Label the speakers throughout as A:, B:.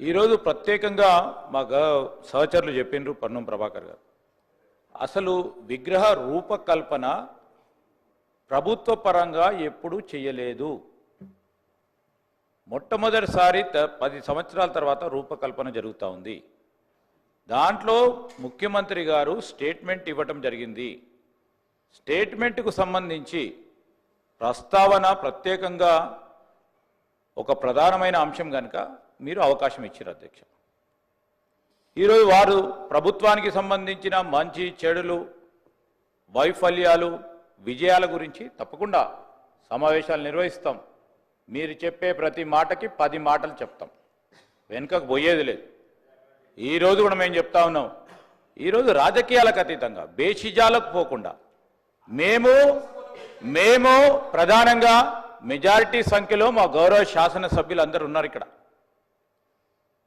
A: ఈరోజు ప్రత్యేకంగా మా సహచరులు చెప్పిండ్రు పన్నం ప్రభాకర్ గారు, అసలు విగ్రహ రూపకల్పన ప్రభుత్వ పరంగా ఎప్పుడూ చేయలేదు. మొట్టమొదటిసారి 10 సంవత్సరాల తర్వాత రూపకల్పన జరుగుతూ ఉంది. దాంట్లో ముఖ్యమంత్రి గారు స్టేట్మెంట్ ఇవ్వటం జరిగింది. స్టేట్మెంట్కు సంబంధించి ప్రస్తావన ప్రత్యేకంగా ఒక ప్రధానమైన అంశం కనుక మీరు అవకాశం ఇచ్చారు అధ్యక్ష. ఈరోజు వారు ప్రభుత్వానికి సంబంధించిన మంచి చెడులు, వైఫల్యాలు, విజయాల గురించి తప్పకుండా సమావేశాలు నిర్వహిస్తాం. మీరు చెప్పే ప్రతి మాటకి 10 మాటలు చెప్తాం, వెనుకకు పోయేది లేదు. ఈరోజు కూడా మేము చెప్తా ఉన్నాం, ఈరోజు రాజకీయాలకు అతీతంగా బేషిజాలకు పోకుండా మేము ప్రధానంగా మెజారిటీ సంఖ్యలో మా గౌరవ శాసనసభ్యులు అందరూ ఉన్నారు. ఇక్కడ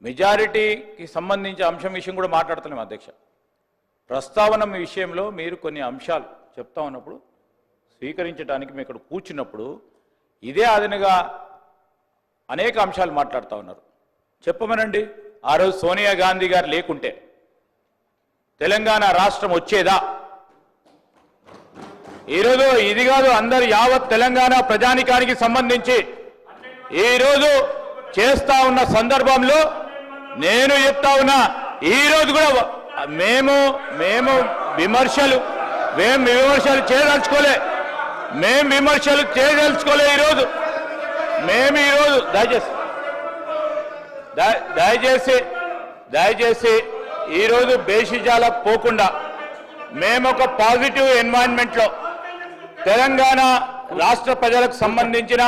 A: మెజారిటీకి సంబంధించిన అంశం విషయం కూడా మాట్లాడుతున్నాం అధ్యక్ష. ప్రస్తావన విషయంలో మీరు కొన్ని అంశాలు చెప్తా ఉన్నప్పుడు స్వీకరించడానికి మేము ఇక్కడ కూర్చున్నప్పుడు ఇదే అదనగా అనేక అంశాలు మాట్లాడుతూ ఉన్నారు. చెప్పమనండి, ఆ రోజు సోనియా గాంధీ గారు లేకుంటే తెలంగాణ రాష్ట్రం వచ్చేదా? ఈరోజు ఇది కాదు, అందరు యావత్ తెలంగాణ ప్రజానికానికి సంబంధించి ఈరోజు చేస్తా ఉన్న సందర్భంలో నేను చెప్తా ఉన్నా, ఈరోజు కూడా మేము విమర్శలు చేయదలుచుకోలే. ఈరోజు దయచేసి ఈరోజు బేషిజాలకు పోకుండా మేము ఒక పాజిటివ్ ఎన్వైరన్మెంట్లో తెలంగాణ రాష్ట్ర ప్రజలకు సంబంధించిన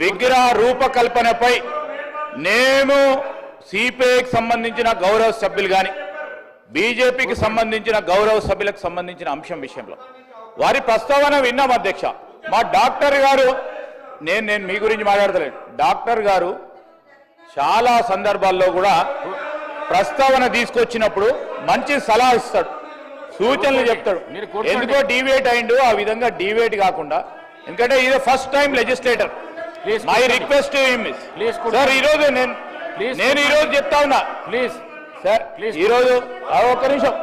A: విగ్రహ రూపకల్పనపై మేము సిపిఐకి సంబంధించిన గౌరవ సభ్యులు కానీ బీజేపీకి సంబంధించిన గౌరవ సభ్యులకు సంబంధించిన అంశం విషయంలో వారి ప్రస్తావన విన్నాం అధ్యక్ష. మా డాక్టర్ గారు, నేను మీ గురించి మాట్లాడతలేదు, డాక్టర్ గారు చాలా సందర్భాల్లో కూడా ప్రస్తావన తీసుకొచ్చినప్పుడు మంచి సలహా ఇస్తాడు, సూచనలు చెప్తాడు. ఎందుకో డీవేట్ అయిండు, ఆ విధంగా డీవేట్ కాకుండా, ఎందుకంటే ఇది first time legislator. My request sir, ఈరోజు నేను ఈరోజు చెప్తా ఉన్నా, ప్లీజ్ సార్, ఈరోజు ఒక్క నిమిషం